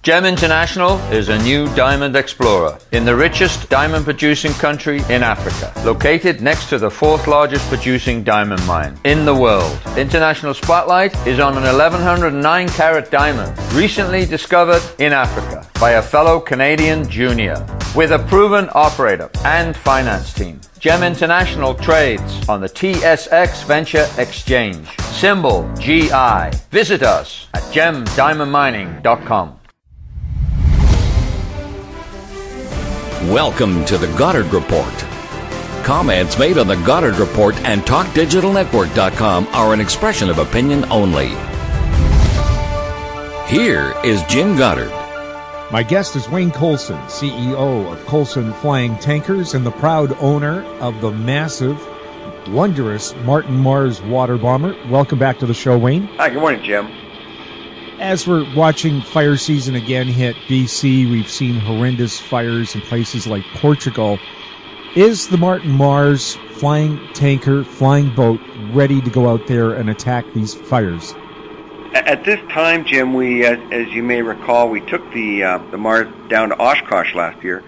GEM International is a new diamond explorer in the richest diamond producing country in Africa, located next to the fourth largest producing diamond mine in the world. International spotlight is on an 1109 carat diamond recently discovered in Africa by a fellow Canadian junior with a proven operator and finance team. GEM International trades on the TSX Venture Exchange, symbol GI. Visit us at gemdiamondmining.com. Welcome to the Goddard Report. Comments made on the Goddard Report and TalkDigitalNetwork.com are an expression of opinion only. Here is Jim Goddard. My guest is Wayne Coulson, CEO of Coulson Flying Tankers and the proud owner of the massive, wondrous Martin Mars water bomber. Welcome back to the show, Wayne. Hi, good morning, Jim. As we're watching fire season again hit BC, we've seen horrendous fires in places like Portugal. Is the Martin Mars flying tanker, flying boat ready to go out there and attack these fires? At this time, Jim, we, as you may recall, we took the Mars down to Oshkosh last year,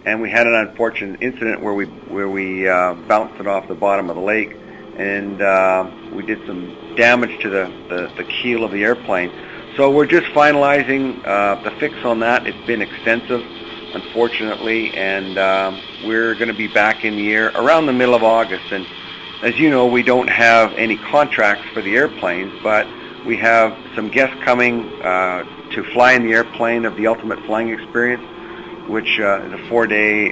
and we had an unfortunate incident where we bounced it off the bottom of the lake, and we did some damage to the keel of the airplane. So we're just finalizing the fix on that. It's been extensive, unfortunately, and we're going to be back in the air around the middle of August. And as you know, we don't have any contracts for the airplanes, but we have some guests coming to fly in the airplane of the Ultimate Flying Experience, which is a 4-day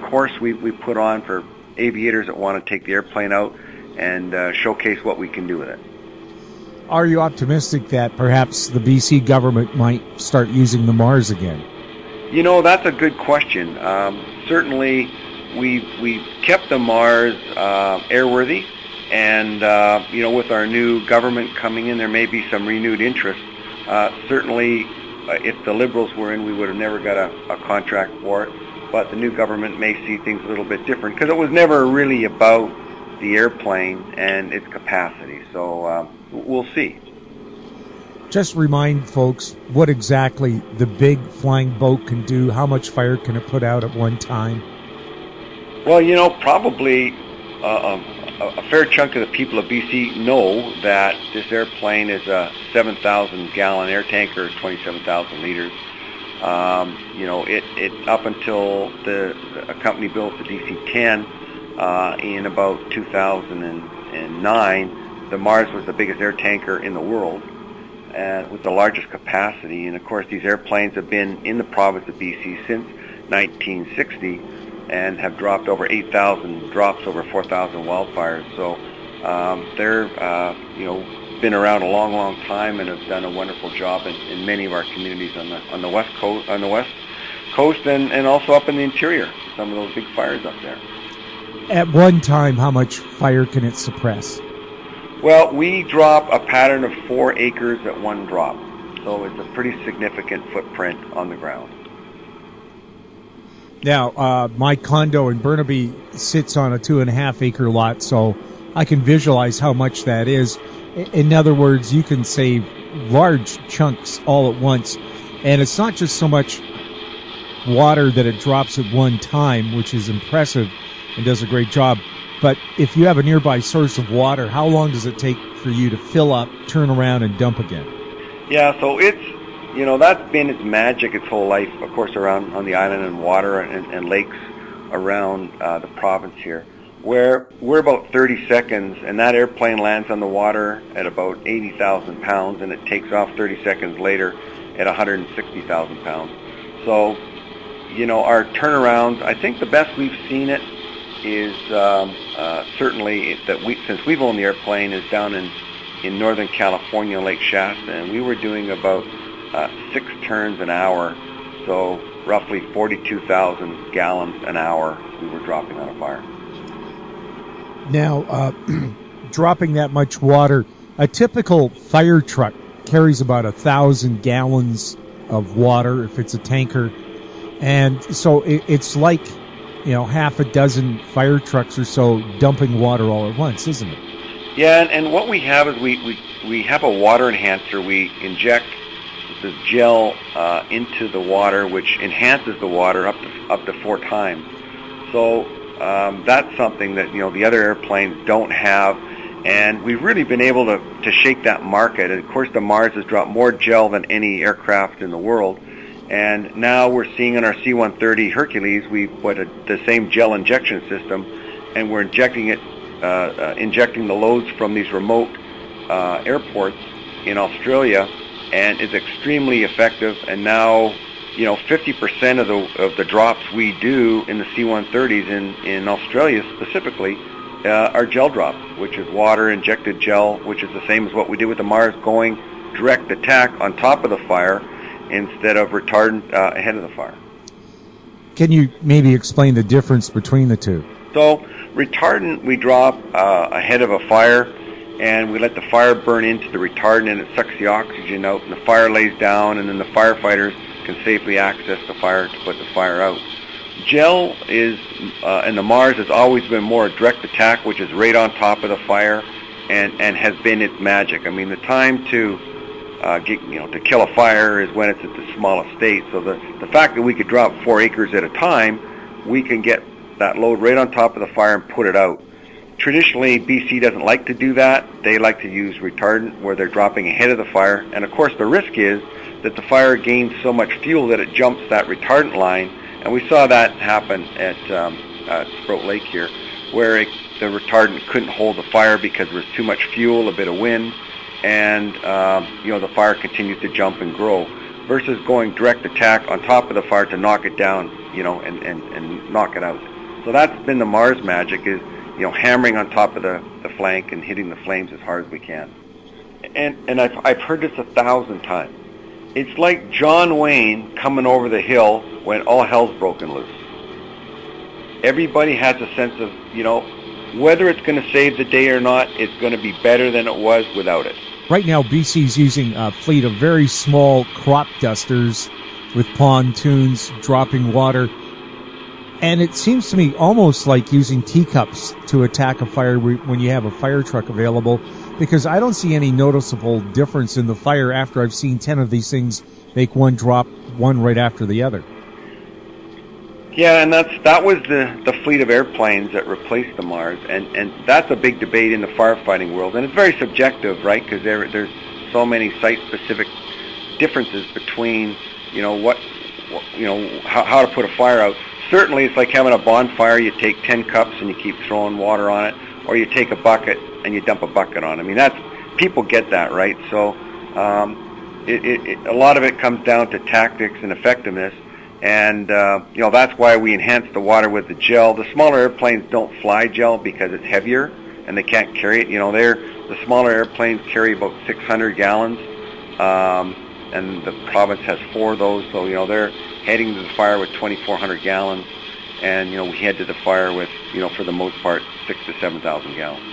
course we put on for aviators that want to take the airplane out and showcase what we can do with it. Are you optimistic that perhaps the BC government might start using the Mars again? You know, that's a good question. Certainly, we've kept the Mars airworthy, and you know, with our new government coming in, there may be some renewed interest. Certainly, if the Liberals were in, we would have never got a contract for it. But the new government may see things a little bit different because it was never really about the airplane and its capacity. So we'll see. Just remind folks what exactly the big flying boat can do. How much fire can it put out at one time? Well, you know, probably a fair chunk of the people of BC know that this airplane is a 7,000-gallon air tanker, 27,000 liters. You know, it up until a company built the DC-10 in about 2009, the Mars was the biggest air tanker in the world, with the largest capacity. And of course, these airplanes have been in the province of BC since 1960 and have dropped over 8,000 drops over 4,000 wildfires. So they're you know, been around a long time and have done a wonderful job in many of our communities on the west coast, and also up in the interior. Some of those big fires up there. At one time, how much fire can it suppress? Well, we drop a pattern of 4 acres at one drop, so it's a pretty significant footprint on the ground. Now, my condo in Burnaby sits on a 2.5-acre lot, so I can visualize how much that is. In other words, you can save large chunks all at once, and it's not just so much water that it drops at one time, which is impressive and does a great job. But if you have a nearby source of water, how long does it take for you to fill up, turn around, and dump again? Yeah, so it's, you know, that's been its magic its whole life, of course, around on the island and water and lakes around the province here, where we're about 30 seconds, and that airplane lands on the water at about 80,000 pounds, and it takes off 30 seconds later at 160,000 pounds. So, you know, our turnarounds, I think the best we've seen it is certainly that since we've owned the airplane, is down in Northern California, Lake Shasta, and we were doing about 6 turns an hour, so roughly 42,000 gallons an hour we were dropping on a fire. Now, dropping that much water, a typical fire truck carries about 1,000 gallons of water if it's a tanker, and so it's like, you know, half a dozen fire trucks or so dumping water all at once, isn't it? Yeah, and what we have is we have a water enhancer. We inject this gel into the water, which enhances the water up to 4 times. So that's something that the other airplanes don't have, and we've really been able to shake that market. And of course, the Mars has dropped more gel than any aircraft in the world, and now we're seeing in our C-130 Hercules we put the same gel injection system, and we're injecting the loads from these remote airports in Australia, and it's extremely effective. And now 50% of the drops we do in the C-130s in Australia specifically are gel drops, which is water injected gel, which is the same as what we did with the Mars, going direct attack on top of the fire instead of retardant ahead of the fire. Can you maybe explain the difference between the two? So retardant we drop ahead of a fire, and we let the fire burn into the retardant, and it sucks the oxygen out, and the fire lays down, and then the firefighters can safely access the fire to put the fire out. Gel is, and the Mars has always been more a direct attack, which is right on top of the fire, and has been its magic. I mean, the time to kill a fire is when it's at the smallest state. So the fact that we could drop 4 acres at a time, we can get that load right on top of the fire and put it out. Traditionally, BC doesn't like to do that. They like to use retardant where they're dropping ahead of the fire. And of course, the risk is that the fire gains so much fuel that it jumps that retardant line. And we saw that happen at Sprout Lake here, where the retardant couldn't hold the fire because there was too much fuel, a bit of wind, and the fire continues to jump and grow, versus going direct attack on top of the fire to knock it down, and knock it out. So that's been the Mars magic, is hammering on top of the flank and hitting the flames as hard as we can. And I've heard this 1,000 times. It's like John Wayne coming over the hill when all hell's broken loose. Everybody has a sense of, whether it's going to save the day or not, it's going to be better than it was without it. Right now, BC's using a fleet of very small crop dusters with pontoons dropping water. And it seems to me almost like using teacups to attack a fire when you have a fire truck available, because I don't see any noticeable difference in the fire after I've seen 10 of these things make one drop, one right after the other. Yeah, and that was the fleet of airplanes that replaced the Mars, and that's a big debate in the firefighting world, and it's very subjective, right? Because there's so many site-specific differences between how to put a fire out. Certainly, it's like having a bonfire. You take 10 cups and you keep throwing water on it, or you take a bucket and you dump a bucket on it. I mean, people get that, right? So a lot of it comes down to tactics and effectiveness. And, that's why we enhance the water with the gel. The smaller airplanes don't fly gel because it's heavier and they can't carry it. The smaller airplanes carry about 600 gallons, and the province has 4 of those. So, they're heading to the fire with 2,400 gallons. And, we head to the fire with, for the most part, 6,000 to 7,000 gallons.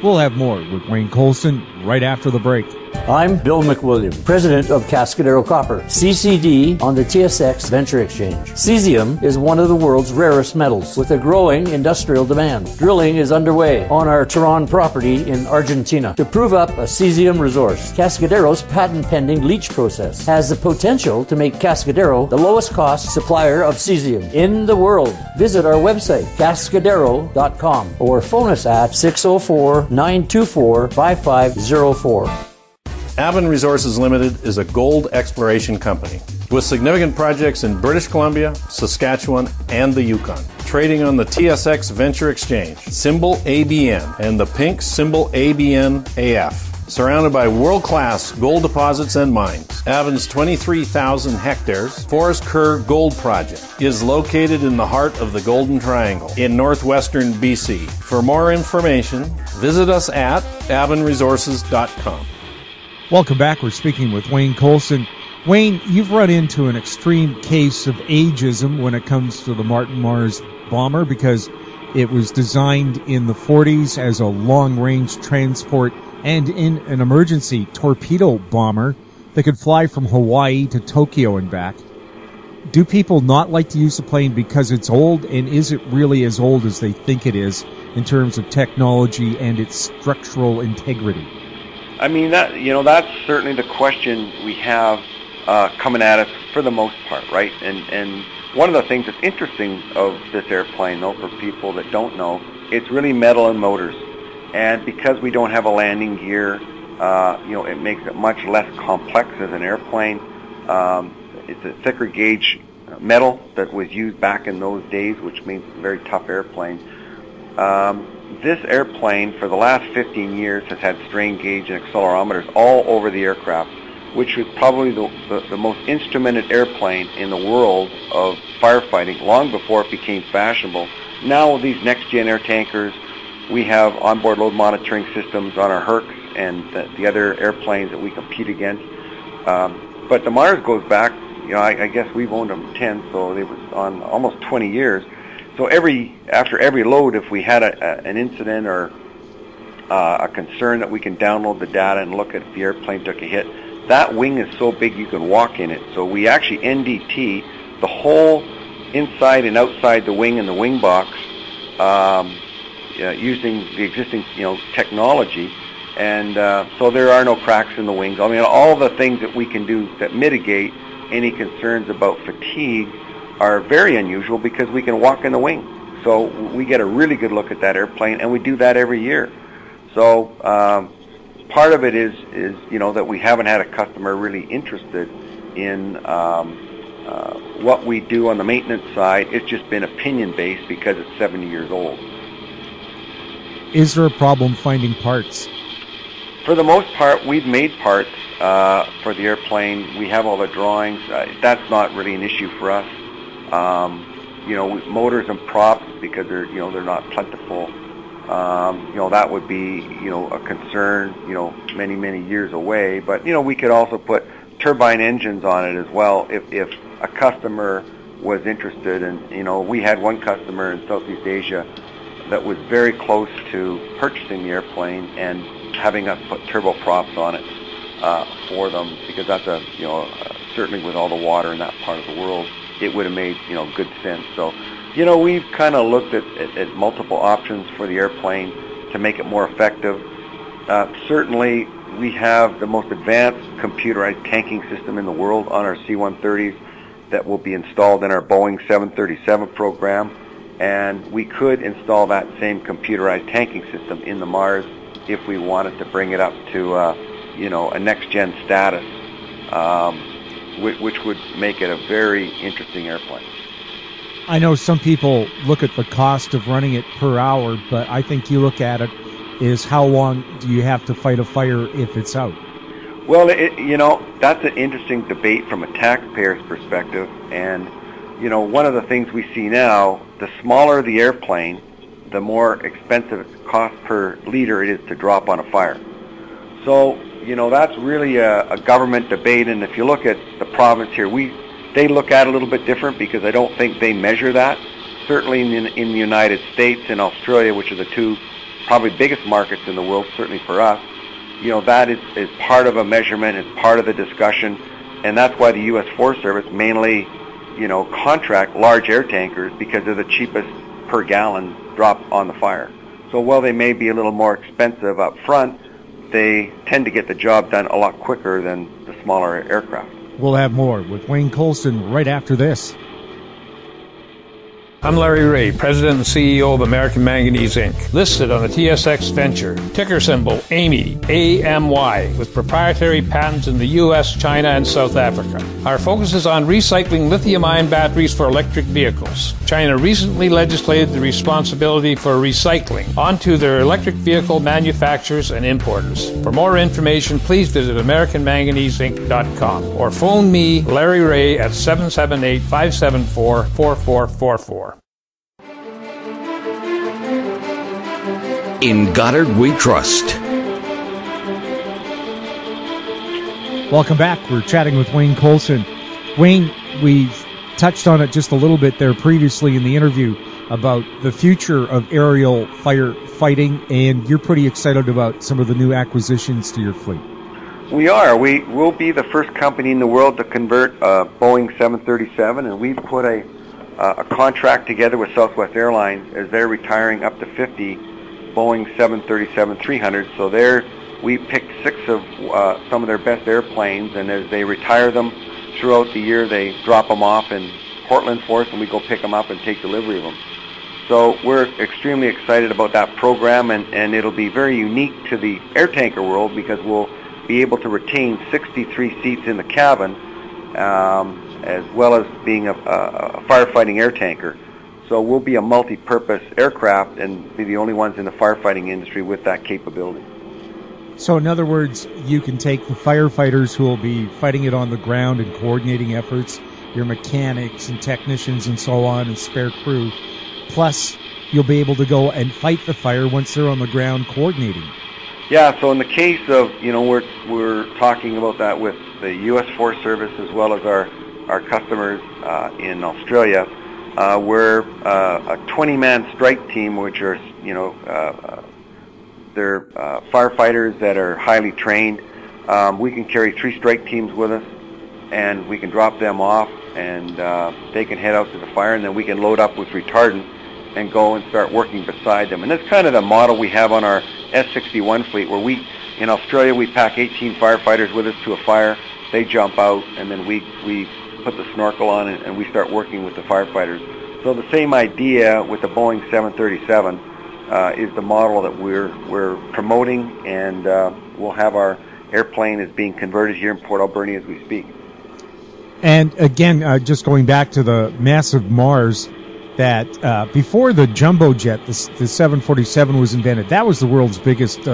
We'll have more with Wayne Coulson right after the break. I'm Bill McWilliam, president of Cascadero Copper, CCD on the TSX Venture Exchange. Cesium is one of the world's rarest metals with a growing industrial demand. Drilling is underway on our Tehran property in Argentina to prove up a cesium resource. Cascadero's patent-pending leach process has the potential to make Cascadero the lowest cost supplier of cesium in the world. Visit our website, cascadero.com, or phone us at 604-924-5504. Avon Resources Limited is a gold exploration company with significant projects in British Columbia, Saskatchewan, and the Yukon. Trading on the TSX Venture Exchange, symbol ABN, and the pink symbol ABN-AF. Surrounded by world-class gold deposits and mines, Avon's 23,000 hectares Forest Kerr Gold Project is located in the heart of the Golden Triangle in northwestern BC. For more information, visit us at avonresources.com. Welcome back. We're speaking with Wayne Coulson. Wayne, you've run into an extreme case of ageism when it comes to the Martin Mars bomber, because it was designed in the 40s as a long-range transport and in an emergency torpedo bomber that could fly from Hawaii to Tokyo and back. Do people not like to use the plane because it's old, and is it really as old as they think it is in terms of technology and its structural integrity? I mean, that's certainly the question we have coming at us for the most part, right? And one of the things that's interesting of this airplane, though, for people that don't know, it's really metal and motors. And because we don't have a landing gear, it makes it much less complex as an airplane. It's a thicker gauge metal that was used back in those days, which means a very tough airplane. This airplane, for the last 15 years, has had strain gauge and accelerometers all over the aircraft, which was probably the most instrumented airplane in the world of firefighting long before it became fashionable. Now with these next-gen air tankers, we have onboard load monitoring systems on our Hercs and the other airplanes that we compete against. But the Mars goes back, I guess we've owned them 10, so it was on almost 20 years. So after every load, if we had an incident or a concern, that we can download the data and look at if the airplane took a hit. That wing is so big you can walk in it. So we actually NDT the whole inside and outside the wing and the wing box using the existing technology. And so there are no cracks in the wings. I mean, all the things that we can do that mitigate any concerns about fatigue are very unusual because we can walk in the wing. So we get a really good look at that airplane, and we do that every year. So part of it is that we haven't had a customer really interested in what we do on the maintenance side. It's just been opinion-based because it's 70 years old. Is there a problem finding parts? For the most part, we've made parts for the airplane. We have all the drawings. That's not really an issue for us. Motors and props, because they're not plentiful. That would be a concern many years away. But we could also put turbine engines on it as well if a customer was interested. And we had one customer in Southeast Asia that was very close to purchasing the airplane and having us put turboprops on it for them, because that's certainly with all the water in that part of the world, it would have made good sense. So we've kind of looked at multiple options for the airplane to make it more effective. Certainly we have the most advanced computerized tanking system in the world on our C-130s that will be installed in our Boeing 737 program, and we could install that same computerized tanking system in the Mars if we wanted to bring it up to a next-gen status, which would make it a very interesting airplane. I know some people look at the cost of running it per hour, but I think you look at it is how long do you have to fight a fire if it's out? Well, that's an interesting debate from a taxpayer's perspective. And, one of the things we see now, the smaller the airplane, the more expensive it costs per liter it is to drop on a fire. So, that's really a government debate. And if you look at the province here, they look at it a little bit different because I don't think they measure that. Certainly in the United States and Australia, which are the two probably biggest markets in the world, certainly for us, that is part of a measurement, it's part of the discussion, and that's why the U.S. Forest Service mainly, contract large air tankers, because they're the cheapest per gallon drop on the fire. So while they may be a little more expensive up front, they tend to get the job done a lot quicker than the smaller aircraft. We'll have more with Wayne Coulson right after this. I'm Larry Ray, President and CEO of American Manganese, Inc., listed on the TSX Venture, ticker symbol AMY, A-M-Y, with proprietary patents in the U.S., China, and South Africa. Our focus is on recycling lithium-ion batteries for electric vehicles. China recently legislated the responsibility for recycling onto their electric vehicle manufacturers and importers. For more information, please visit AmericanManganeseInc.com or phone me, Larry Ray, at 778-574-4444. In Goddard we trust. Welcome back. We're chatting with Wayne Coulson. Wayne, we've touched on it just a little bit there previously in the interview about the future of aerial firefighting, and you're pretty excited about some of the new acquisitions to your fleet. We are. We will be the first company in the world to convert a Boeing 737, and we've put a contract together with Southwest Airlines as they're retiring up to 50 Boeing 737-300, so they're we picked 6 of some of their best airplanes, and as they retire them throughout the year, they drop them off in Portland for us, and we go pick them up and take delivery of them. So we're extremely excited about that program, and it'll be very unique to the air tanker world because we'll be able to retain 63 seats in the cabin, as well as being a firefighting air tanker. So we'll be a multi-purpose aircraft and be the only ones in the firefighting industry with that capability. So in other words, you can take the firefighters who will be fighting it on the ground and coordinating efforts, your mechanics and technicians and so on, and spare crew, plus you'll be able to go and fight the fire once they're on the ground coordinating. Yeah, so in the case of, we're talking about that with the U.S. Forest Service as well as our customers in Australia. We're a 20-man strike team, which are, they're firefighters that are highly trained. We can carry 3 strike teams with us, and we can drop them off, and they can head out to the fire, and then we can load up with retardant and go and start working beside them. And that's kind of the model we have on our S-61 fleet, where in Australia, we pack 18 firefighters with us to a fire. They jump out, and then we put the snorkel on and we start working with the firefighters. So the same idea with the Boeing 737 is the model that we're promoting, and we'll have our airplane is being converted here in Port Alberni as we speak. And again, just going back to the massive Mars, that before the jumbo jet, the 747 was invented, that was the world's biggest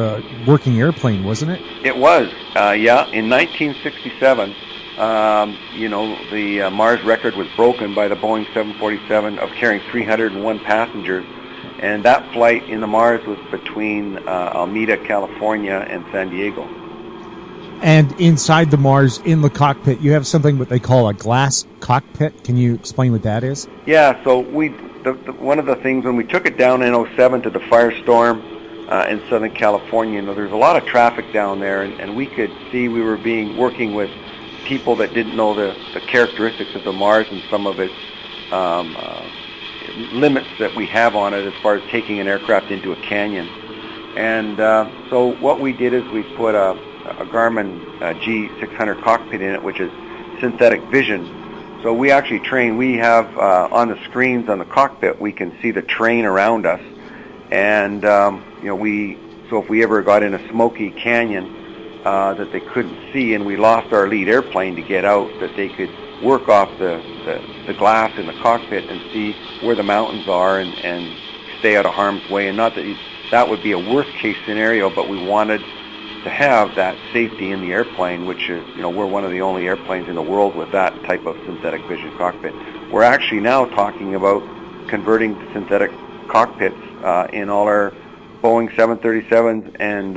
working airplane, wasn't it? It was, yeah. In 1967, the Mars record was broken by the Boeing 747 of carrying 301 passengers, and that flight in the Mars was between Alameda, California, and San Diego. And inside the Mars, in the cockpit, you have something what they call a glass cockpit. Can you explain what that is? Yeah, so one of the things when we took it down in 2007 to the firestorm in Southern California, there's a lot of traffic down there, and we could see we were working with people that didn't know the characteristics of the Mars and some of its limits that we have on it as far as taking an aircraft into a canyon. And so what we did is we put a Garmin G600 cockpit in it, which is synthetic vision. So we actually train. We have on the screens on the cockpit, we can see the terrain around us, and so if we ever got in a smoky canyon that they couldn't see, and we lost our lead airplane to get out, that they could work off the glass in the cockpit and see where the mountains are and stay out of harm's way. And not that would be a worst case scenario, but we wanted to have that safety in the airplane, which is, we're one of the only airplanes in the world with that type of synthetic vision cockpit. We're actually now talking about converting to synthetic cockpits in all our Boeing 737s and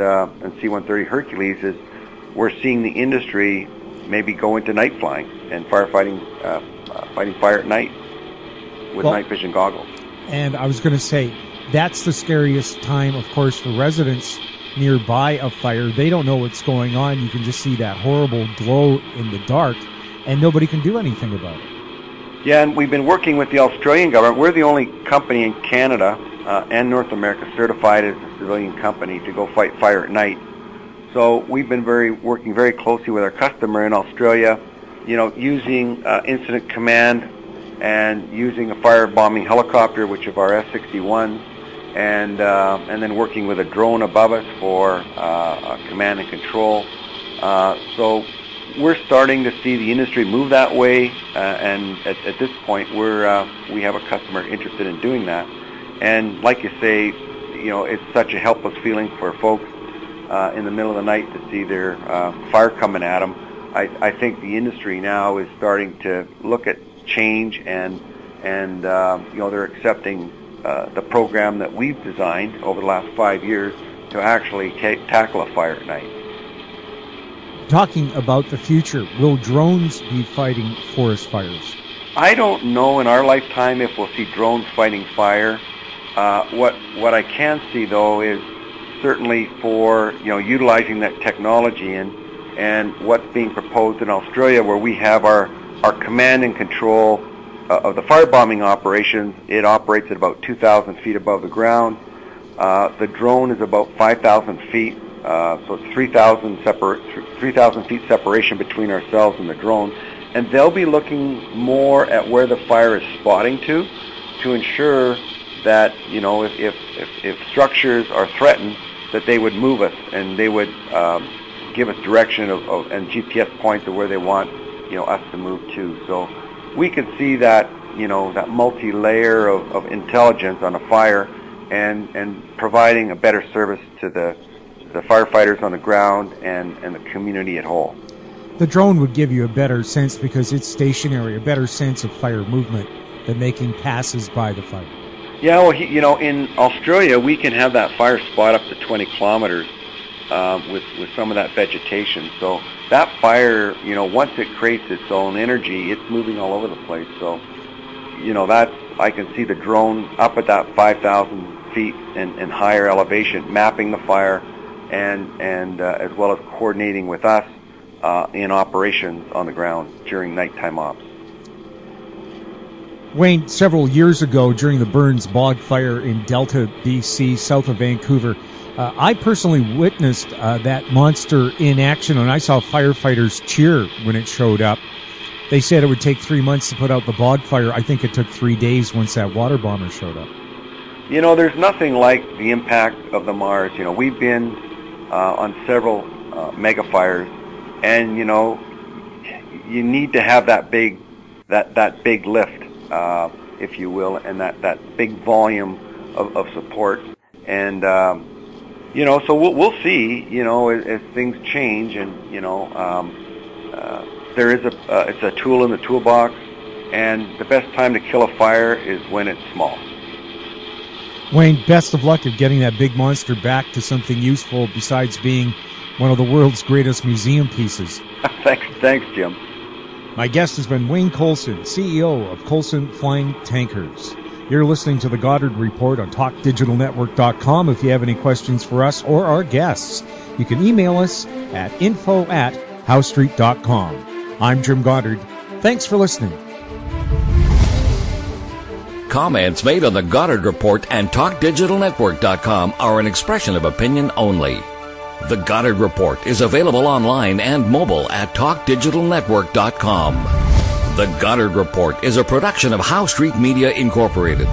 C-130 Hercules. Is we're seeing the industry maybe go into night flying and fighting fire at night with night vision goggles. And I was going to say, that's the scariest time, of course, for residents nearby a fire. They don't know what's going on. You can just see that horrible glow in the dark, and nobody can do anything about it. Yeah, and we've been working with the Australian government. We're the only company in Canada and North America certified as a civilian company to go fight fire at night. So we've been working very closely with our customer in Australia, using incident command and using a firebombing helicopter, which of our S-61s, and then working with a drone above us for command and control. So we're starting to see the industry move that way, and at this point, we have a customer interested in doing that. And like you say, it's such a helpless feeling for folks in the middle of the night to see their fire coming at them. I think the industry now is starting to look at change, and they're accepting the program that we've designed over the last 5 years to actually tackle a fire at night. Talking about the future, will drones be fighting forest fires? I don't know in our lifetime if we'll see drones fighting fire. What I can see, though, is certainly for utilizing that technology and what's being proposed in Australia, where we have our command and control of the firebombing operations. It operates at about 2,000 feet above the ground. The drone is about 5,000 feet So it's 3,000 feet separation between ourselves and the drone. And they'll be looking more at where the fire is spotting to ensure that, if structures are threatened, that they would move us and they would give us direction and GPS points of where they want, us to move to. So we can see that, that multi-layer of intelligence on a fire and providing a better service to the firefighters on the ground and the community at whole. The drone would give you a better sense because it's stationary, a better sense of fire movement than making passes by the fire. Yeah, well, in Australia, we can have that fire spot up to 20 kilometers with some of that vegetation. So that fire, once it creates its own energy, it's moving all over the place. So, I can see the drone up at that 5,000 feet and higher elevation, mapping the fire and as well as coordinating with us in operations on the ground during nighttime ops. Wayne, several years ago during the Burns Bog Fire in Delta, BC, south of Vancouver, I personally witnessed that monster in action, and I saw firefighters cheer when it showed up. They said it would take 3 months to put out the bog fire. I think it took 3 days once that water bomber showed up. There's nothing like the impact of the Mars. We've been on several mega fires, and you need to have that big lift, if you will, and that big volume of support. And so we'll see, as things change, and there is it's a tool in the toolbox, and the best time to kill a fire is when it's small. Wayne, best of luck at getting that big monster back to something useful besides being one of the world's greatest museum pieces. Thanks, Jim. My guest has been Wayne Coulson, CEO of Coulson Flying Tankers. You're listening to the Goddard Report on TalkDigitalNetwork.com. If you have any questions for us or our guests, you can email us at info@howstreet.com. I'm Jim Goddard. Thanks for listening. Comments made on the Goddard Report and TalkDigitalNetwork.com are an expression of opinion only. The Goddard Report is available online and mobile at TalkDigitalNetwork.com. The Goddard Report is a production of How Street Media Incorporated.